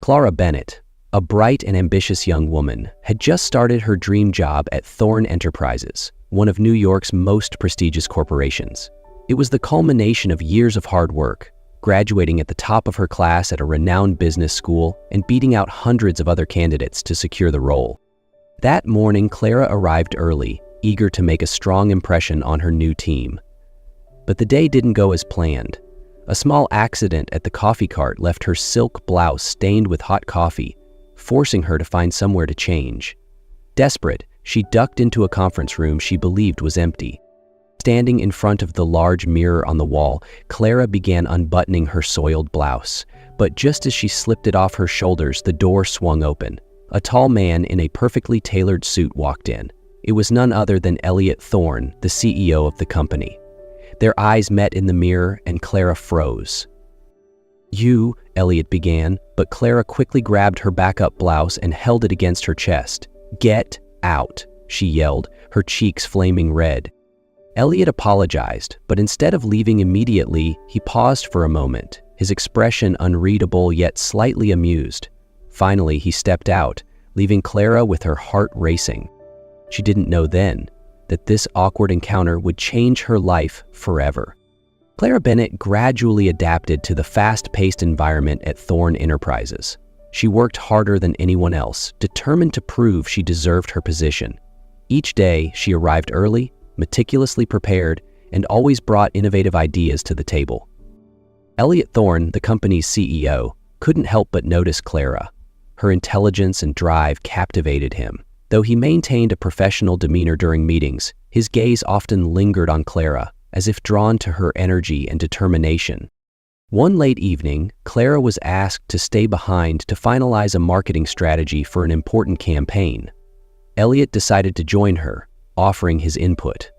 Clara Bennett, a bright and ambitious young woman, had just started her dream job at Thorne Enterprises, one of New York's most prestigious corporations. It was the culmination of years of hard work, graduating at the top of her class at a renowned business school and beating out hundreds of other candidates to secure the role. That morning, Clara arrived early, eager to make a strong impression on her new team. But the day didn't go as planned. A small accident at the coffee cart left her silk blouse stained with hot coffee, forcing her to find somewhere to change. Desperate, she ducked into a conference room she believed was empty. Standing in front of the large mirror on the wall, Clara began unbuttoning her soiled blouse. But just as she slipped it off her shoulders, the door swung open. A tall man in a perfectly tailored suit walked in. It was none other than Elliot Thorne, the CEO of the company. Their eyes met in the mirror, and Clara froze. "You," Elliot began, but Clara quickly grabbed her backup blouse and held it against her chest. "Get out," she yelled, her cheeks flaming red. Elliot apologized, but instead of leaving immediately, he paused for a moment, his expression unreadable yet slightly amused. Finally, he stepped out, leaving Clara with her heart racing. She didn't know then that this awkward encounter would change her life forever. Clara Bennett gradually adapted to the fast-paced environment at Thorne Enterprises. She worked harder than anyone else, determined to prove she deserved her position. Each day, she arrived early, meticulously prepared, and always brought innovative ideas to the table. Elliot Thorne, the company's CEO, couldn't help but notice Clara. Her intelligence and drive captivated him. Though he maintained a professional demeanor during meetings, his gaze often lingered on Clara, as if drawn to her energy and determination. One late evening, Clara was asked to stay behind to finalize a marketing strategy for an important campaign. Elliot decided to join her, offering his input.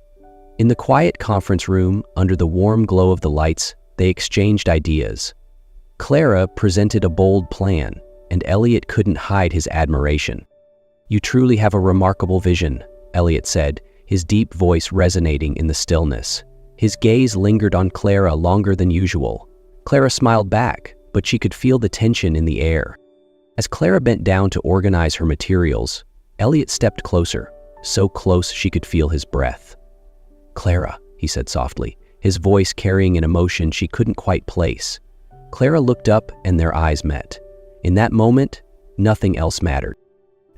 In the quiet conference room, under the warm glow of the lights, they exchanged ideas. Clara presented a bold plan, and Elliot couldn't hide his admiration. "You truly have a remarkable vision," Elliot said, his deep voice resonating in the stillness. His gaze lingered on Clara longer than usual. Clara smiled back, but she could feel the tension in the air. As Clara bent down to organize her materials, Elliot stepped closer, so close she could feel his breath. "Clara," he said softly, his voice carrying an emotion she couldn't quite place. Clara looked up and their eyes met. In that moment, nothing else mattered.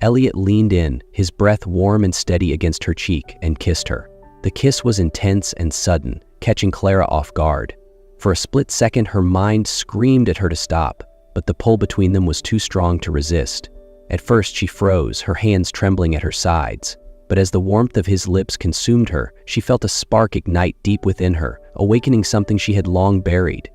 Elliot leaned in, his breath warm and steady against her cheek, and kissed her. The kiss was intense and sudden, catching Clara off guard. For a split second, her mind screamed at her to stop, but the pull between them was too strong to resist. At first, she froze, her hands trembling at her sides. But as the warmth of his lips consumed her, she felt a spark ignite deep within her, awakening something she had long buried.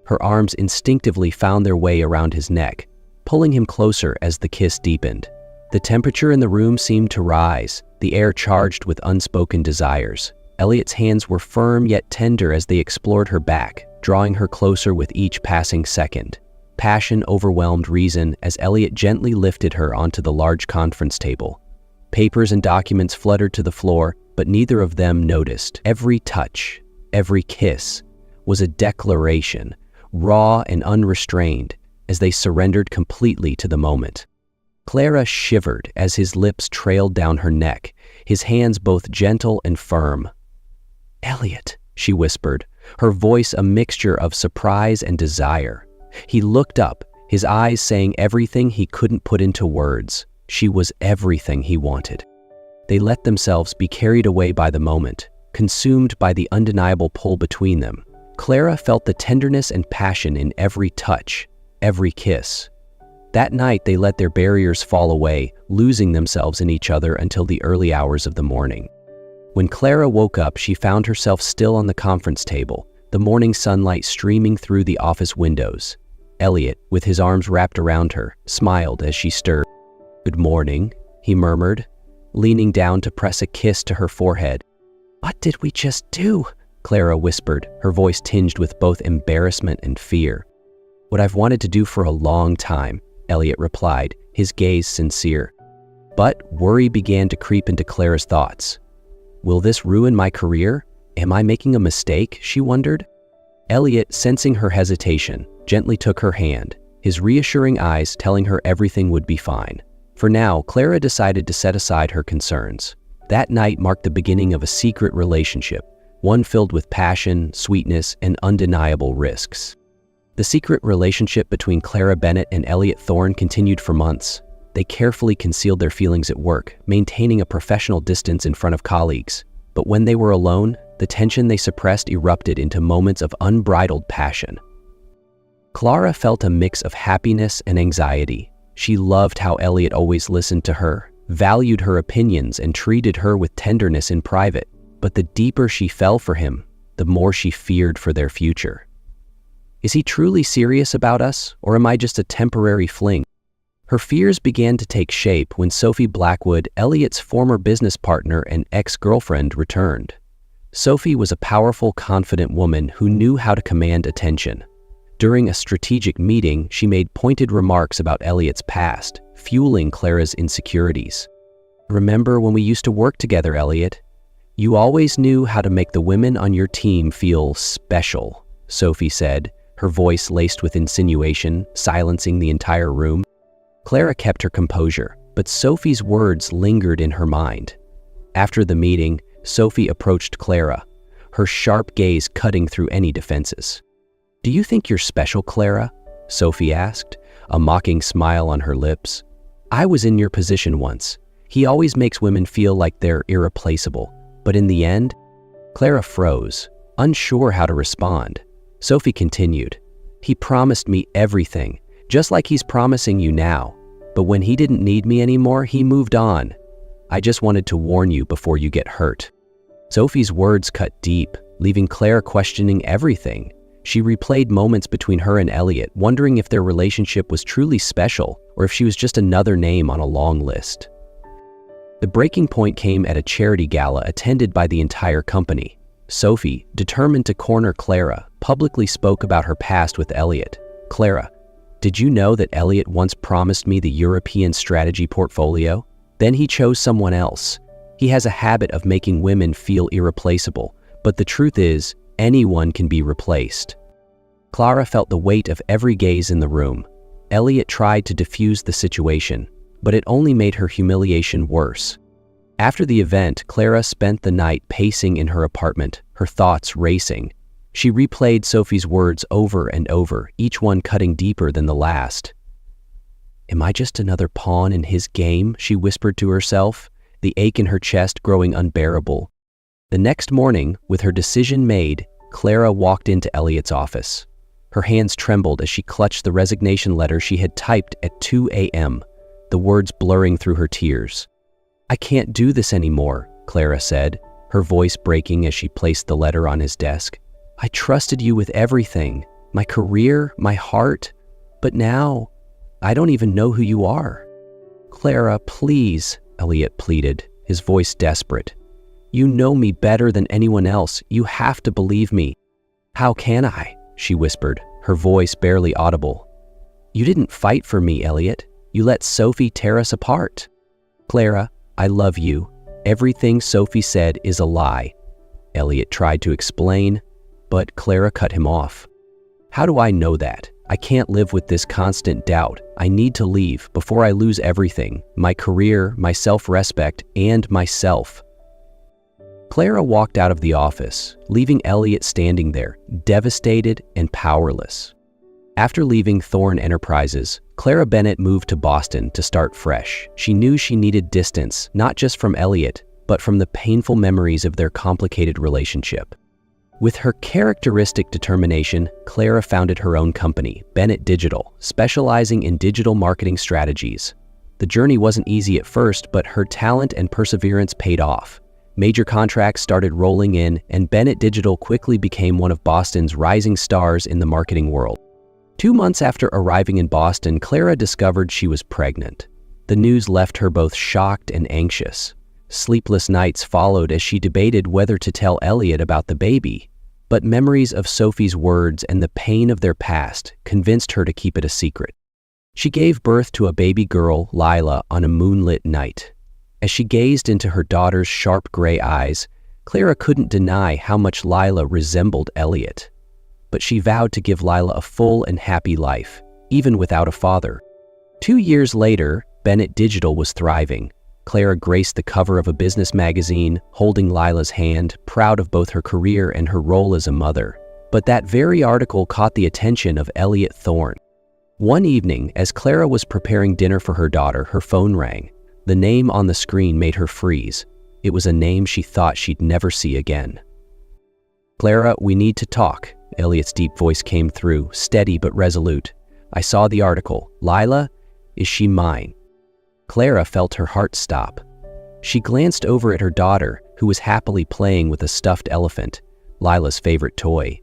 Her arms instinctively found their way around his neck, pulling him closer as the kiss deepened. The temperature in the room seemed to rise, the air charged with unspoken desires. Elliot's hands were firm yet tender as they explored her back, drawing her closer with each passing second. Passion overwhelmed reason as Elliot gently lifted her onto the large conference table. Papers and documents fluttered to the floor, but neither of them noticed. Every touch, every kiss, was a declaration, raw and unrestrained, as they surrendered completely to the moment. Clara shivered as his lips trailed down her neck, his hands both gentle and firm. "Elliot," she whispered, her voice a mixture of surprise and desire. He looked up, his eyes saying everything he couldn't put into words. She was everything he wanted. They let themselves be carried away by the moment, consumed by the undeniable pull between them. Clara felt the tenderness and passion in every touch, every kiss. That night, they let their barriers fall away, losing themselves in each other until the early hours of the morning. When Clara woke up, she found herself still on the conference table, the morning sunlight streaming through the office windows. Elliot, with his arms wrapped around her, smiled as she stirred. "Good morning," he murmured, leaning down to press a kiss to her forehead. "What did we just do?" Clara whispered, her voice tinged with both embarrassment and fear. "What I've wanted to do for a long time," Elliot replied, his gaze sincere. But worry began to creep into Clara's thoughts. "Will this ruin my career? Am I making a mistake?" she wondered. Elliot, sensing her hesitation, gently took her hand, his reassuring eyes telling her everything would be fine. For now, Clara decided to set aside her concerns. That night marked the beginning of a secret relationship, one filled with passion, sweetness, and undeniable risks. The secret relationship between Clara Bennett and Elliot Thorne continued for months. They carefully concealed their feelings at work, maintaining a professional distance in front of colleagues. But when they were alone, the tension they suppressed erupted into moments of unbridled passion. Clara felt a mix of happiness and anxiety. She loved how Elliot always listened to her, valued her opinions, and treated her with tenderness in private. But the deeper she fell for him, the more she feared for their future. Is he truly serious about us, or am I just a temporary fling? Her fears began to take shape when Sophie Blackwood, Elliot's former business partner and ex-girlfriend, returned. Sophie was a powerful, confident woman who knew how to command attention. During a strategic meeting, she made pointed remarks about Elliot's past, fueling Clara's insecurities. "Remember when we used to work together, Elliot? You always knew how to make the women on your team feel special," Sophie said, her voice laced with insinuation, silencing the entire room. Clara kept her composure, but Sophie's words lingered in her mind. After the meeting, Sophie approached Clara, her sharp gaze cutting through any defenses. "Do you think you're special, Clara?" Sophie asked, a mocking smile on her lips. "I was in your position once. He always makes women feel like they're irreplaceable. But in the end," Clara froze, unsure how to respond. Sophie continued, "He promised me everything, just like he's promising you now. But when he didn't need me anymore, he moved on. I just wanted to warn you before you get hurt." Sophie's words cut deep, leaving Clara questioning everything. She replayed moments between her and Elliot, wondering if their relationship was truly special or if she was just another name on a long list. The breaking point came at a charity gala attended by the entire company. Sophie, determined to corner Clara, publicly spoke about her past with Elliot. "Clara, did you know that Elliot once promised me the European strategy portfolio? Then he chose someone else. He has a habit of making women feel irreplaceable, but the truth is, anyone can be replaced." Clara felt the weight of every gaze in the room. Elliot tried to defuse the situation, but it only made her humiliation worse. After the event, Clara spent the night pacing in her apartment, her thoughts racing. She replayed Sophie's words over and over, each one cutting deeper than the last. "Am I just another pawn in his game?" she whispered to herself, the ache in her chest growing unbearable. The next morning, with her decision made, Clara walked into Elliot's office. Her hands trembled as she clutched the resignation letter she had typed at 2 a.m., the words blurring through her tears. "I can't do this anymore," Clara said, her voice breaking as she placed the letter on his desk. "I trusted you with everything, my career, my heart, but now I don't even know who you are." "Clara, please," Elliot pleaded, his voice desperate. "You know me better than anyone else. You have to believe me." "How can I?" she whispered, her voice barely audible. "You didn't fight for me, Elliot. You let Sophie tear us apart." "Clara, I love you. Everything Sophie said is a lie." Elliot tried to explain, but Clara cut him off. "How do I know that? I can't live with this constant doubt. I need to leave before I lose everything, my career, my self-respect, and myself." Clara walked out of the office, leaving Elliot standing there, devastated and powerless. After leaving Thorne Enterprises, Clara Bennett moved to Boston to start fresh. She knew she needed distance, not just from Elliot, but from the painful memories of their complicated relationship. With her characteristic determination, Clara founded her own company, Bennett Digital, specializing in digital marketing strategies. The journey wasn't easy at first, but her talent and perseverance paid off. Major contracts started rolling in, and Bennett Digital quickly became one of Boston's rising stars in the marketing world. 2 months after arriving in Boston, Clara discovered she was pregnant. The news left her both shocked and anxious. Sleepless nights followed as she debated whether to tell Elliot about the baby. But memories of Sophie's words and the pain of their past convinced her to keep it a secret. She gave birth to a baby girl, Lila, on a moonlit night. As she gazed into her daughter's sharp gray eyes, Clara couldn't deny how much Lila resembled Elliot. But she vowed to give Lila a full and happy life, even without a father. 2 years later, Bennett Digital was thriving. Clara graced the cover of a business magazine, holding Lila's hand, proud of both her career and her role as a mother. But that very article caught the attention of Elliot Thorne. One evening, as Clara was preparing dinner for her daughter, her phone rang. The name on the screen made her freeze. It was a name she thought she'd never see again. "Clara, we need to talk," Elliot's deep voice came through, steady but resolute. "I saw the article. Lila, is she mine?" Clara felt her heart stop. She glanced over at her daughter, who was happily playing with a stuffed elephant, Lila's favorite toy.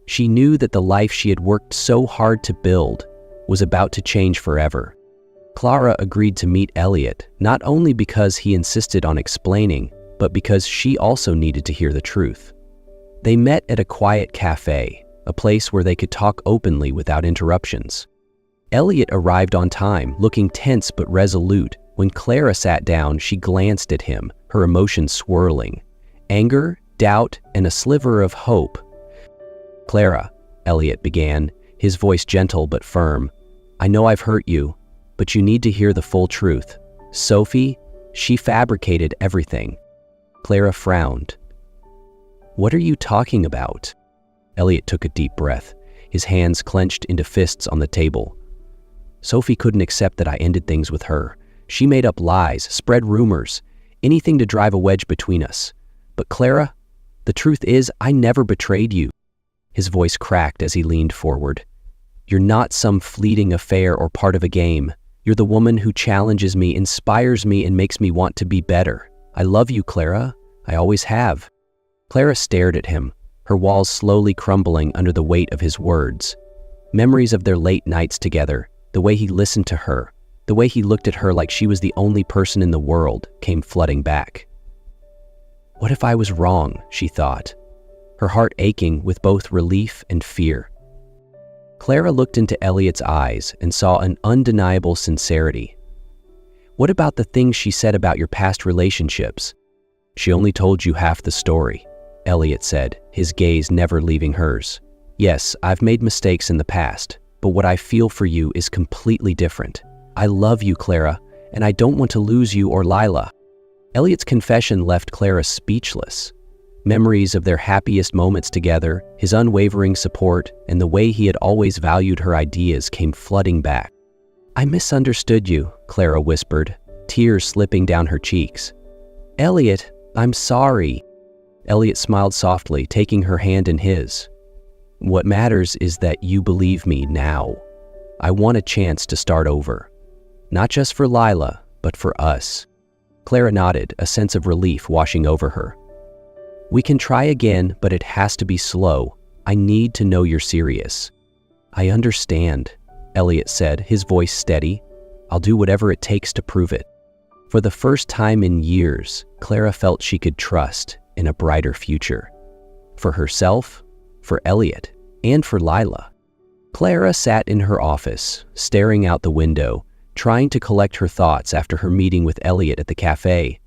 She knew that the life she had worked so hard to build was about to change forever. Clara agreed to meet Elliot, not only because he insisted on explaining, but because she also needed to hear the truth. They met at a quiet cafe, a place where they could talk openly without interruptions. Elliot arrived on time, looking tense but resolute. When Clara sat down, she glanced at him, her emotions swirling. Anger, doubt, and a sliver of hope. "Clara," Elliot began, his voice gentle but firm, "I know I've hurt you, but you need to hear the full truth. Sophie, she fabricated everything." Clara frowned. "What are you talking about?" Elliot took a deep breath, his hands clenched into fists on the table. "Sophie couldn't accept that I ended things with her. She made up lies, spread rumors, anything to drive a wedge between us. But Clara, the truth is, I never betrayed you." His voice cracked as he leaned forward. "You're not some fleeting affair or part of a game. You're the woman who challenges me, inspires me, and makes me want to be better. I love you, Clara. I always have." Clara stared at him, her walls slowly crumbling under the weight of his words. Memories of their late nights together, the way he listened to her, the way he looked at her like she was the only person in the world, came flooding back. What if I was wrong, she thought, her heart aching with both relief and fear. Clara looked into Elliot's eyes and saw an undeniable sincerity. "What about the things she said about your past relationships?" "She only told you half the story," Elliot said, his gaze never leaving hers. "Yes, I've made mistakes in the past, but what I feel for you is completely different. I love you, Clara, and I don't want to lose you or Lila." Elliot's confession left Clara speechless. Memories of their happiest moments together, his unwavering support, and the way he had always valued her ideas came flooding back. "I misunderstood you," Clara whispered, tears slipping down her cheeks. "Elliot, I'm sorry." Elliot smiled softly, taking her hand in his. "What matters is that you believe me now. I want a chance to start over. Not just for Lila, but for us." Clara nodded, a sense of relief washing over her. "We can try again, but it has to be slow. I need to know you're serious." "I understand," Elliot said, his voice steady. "I'll do whatever it takes to prove it." For the first time in years, Clara felt she could trust in a brighter future. For herself, for Elliot, and for Lila. Clara sat in her office, staring out the window, trying to collect her thoughts after her meeting with Elliot at the cafe.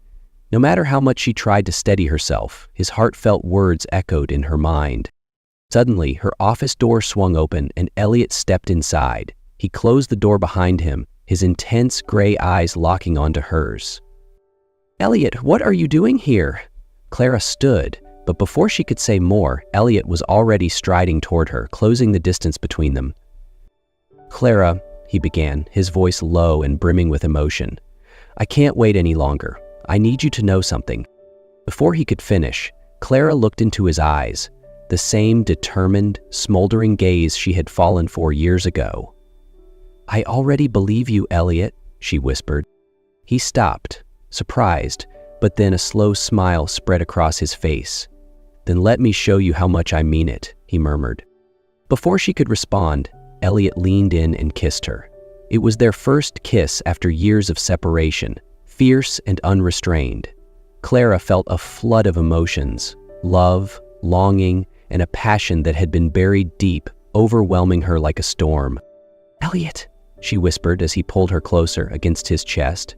No matter how much she tried to steady herself, his heartfelt words echoed in her mind. Suddenly, her office door swung open and Elliot stepped inside. He closed the door behind him, his intense gray eyes locking onto hers. "Elliot, what are you doing here?" Clara stood, but before she could say more, Elliot was already striding toward her, closing the distance between them. "Clara," he began, his voice low and brimming with emotion, "I can't wait any longer. I need you to know something." Before he could finish, Clara looked into his eyes, the same determined, smoldering gaze she had fallen for years ago. "I already believe you, Elliot," she whispered. He stopped, surprised, but then a slow smile spread across his face. "Then let me show you how much I mean it," he murmured. Before she could respond, Elliot leaned in and kissed her. It was their first kiss after years of separation, fierce and unrestrained. Clara felt a flood of emotions, love, longing, and a passion that had been buried deep, overwhelming her like a storm. "Elliot," she whispered as he pulled her closer against his chest.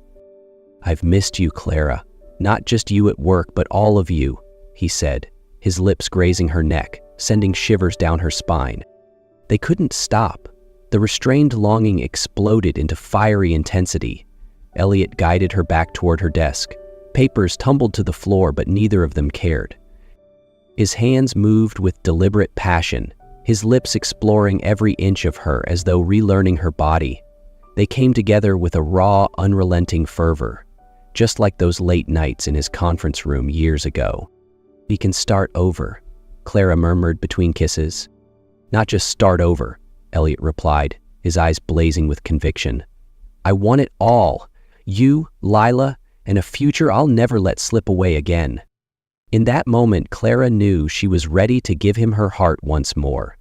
"I've missed you, Clara. Not just you at work, but all of you," he said, his lips grazing her neck, sending shivers down her spine. They couldn't stop. The restrained longing exploded into fiery intensity. Elliot guided her back toward her desk. Papers tumbled to the floor, but neither of them cared. His hands moved with deliberate passion, his lips exploring every inch of her as though relearning her body. They came together with a raw, unrelenting fervor, just like those late nights in his conference room years ago. "We can start over," Clara murmured between kisses. "Not just start over," Elliot replied, his eyes blazing with conviction. "I want it all. You, Lila, and a future I'll never let slip away again." In that moment, Clara knew she was ready to give him her heart once more.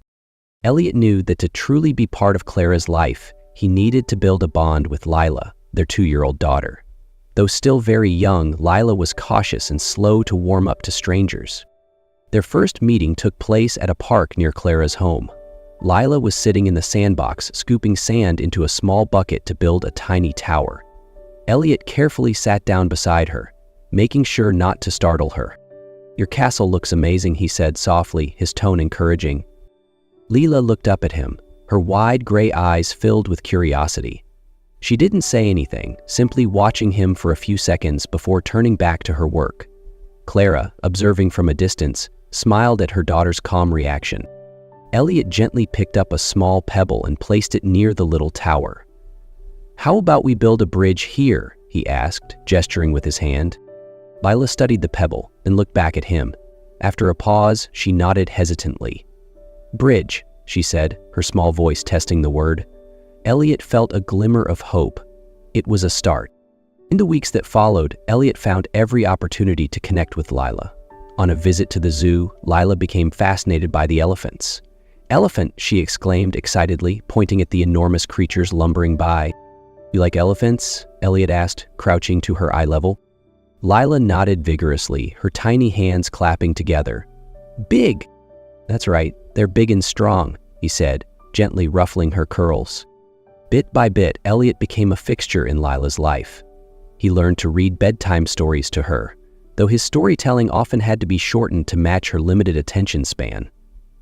Elliot knew that to truly be part of Clara's life, he needed to build a bond with Lila, their 2-year-old daughter. Though still very young, Lila was cautious and slow to warm up to strangers. Their first meeting took place at a park near Clara's home. Lila was sitting in the sandbox, scooping sand into a small bucket to build a tiny tower. Elliot carefully sat down beside her, making sure not to startle her. "Your castle looks amazing," he said softly, his tone encouraging. Lila looked up at him, her wide gray eyes filled with curiosity. She didn't say anything, simply watching him for a few seconds before turning back to her work. Clara, observing from a distance, smiled at her daughter's calm reaction. Elliot gently picked up a small pebble and placed it near the little tower. "How about we build a bridge here?" he asked, gesturing with his hand. Lila studied the pebble, then looked back at him. After a pause, she nodded hesitantly. "Bridge," she said, her small voice testing the word. Elliot felt a glimmer of hope. It was a start. In the weeks that followed, Elliot found every opportunity to connect with Lila. On a visit to the zoo, Lila became fascinated by the elephants. "Elephant," she exclaimed excitedly, pointing at the enormous creatures lumbering by. "You like elephants?" Elliot asked, crouching to her eye level. Lila nodded vigorously, her tiny hands clapping together. "Big!" "That's right, they're big and strong," he said, gently ruffling her curls. Bit by bit, Elliot became a fixture in Lila's life. He learned to read bedtime stories to her, though his storytelling often had to be shortened to match her limited attention span.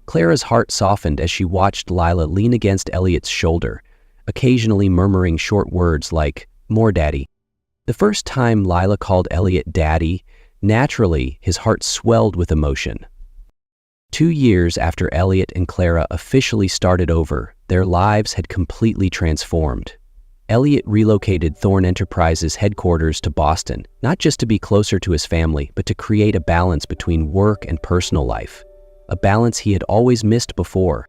Clara's heart softened as she watched Lila lean against Elliot's shoulder, occasionally murmuring short words like, "More, Daddy." The first time Lila called Elliot Daddy, naturally, his heart swelled with emotion. 2 years after Elliot and Clara officially started over, their lives had completely transformed. Elliot relocated Thorn Enterprises' headquarters to Boston, not just to be closer to his family, but to create a balance between work and personal life, a balance he had always missed before.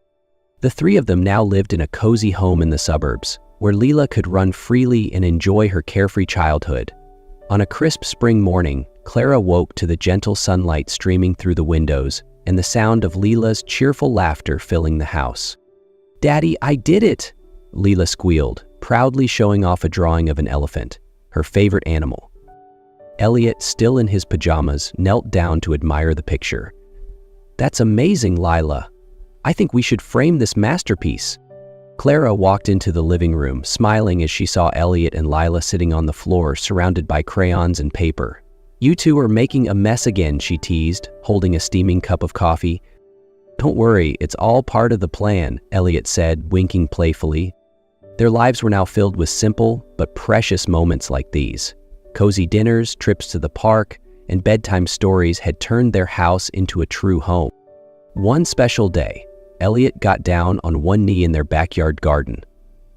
The three of them now lived in a cozy home in the suburbs, where Lila could run freely and enjoy her carefree childhood. On a crisp spring morning, Clara woke to the gentle sunlight streaming through the windows and the sound of Lila's cheerful laughter filling the house. "Daddy, I did it!" Lila squealed, proudly showing off a drawing of an elephant, her favorite animal. Elliot, still in his pajamas, knelt down to admire the picture. "That's amazing, Lila. I think we should frame this masterpiece." Clara walked into the living room, smiling as she saw Elliot and Lila sitting on the floor, surrounded by crayons and paper. "You two are making a mess again," she teased, holding a steaming cup of coffee. "Don't worry, it's all part of the plan," Elliot said, winking playfully. Their lives were now filled with simple but precious moments like these. Cozy dinners, trips to the park, and bedtime stories had turned their house into a true home. One special day, Elliot got down on one knee in their backyard garden.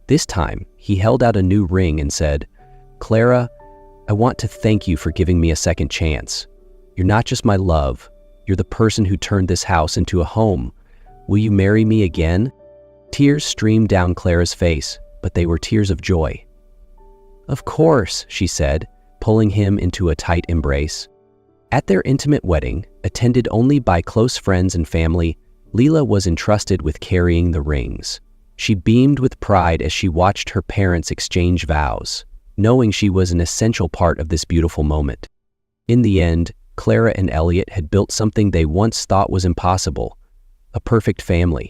This time, he held out a new ring and said, "Clara, I want to thank you for giving me a second chance. You're not just my love, you're the person who turned this house into a home. Will you marry me again?" Tears streamed down Clara's face, but they were tears of joy. "Of course," she said, pulling him into a tight embrace. At their intimate wedding, attended only by close friends and family, Lila was entrusted with carrying the rings. She beamed with pride as she watched her parents exchange vows, knowing she was an essential part of this beautiful moment. In the end, Clara and Elliot had built something they once thought was impossible, a perfect family.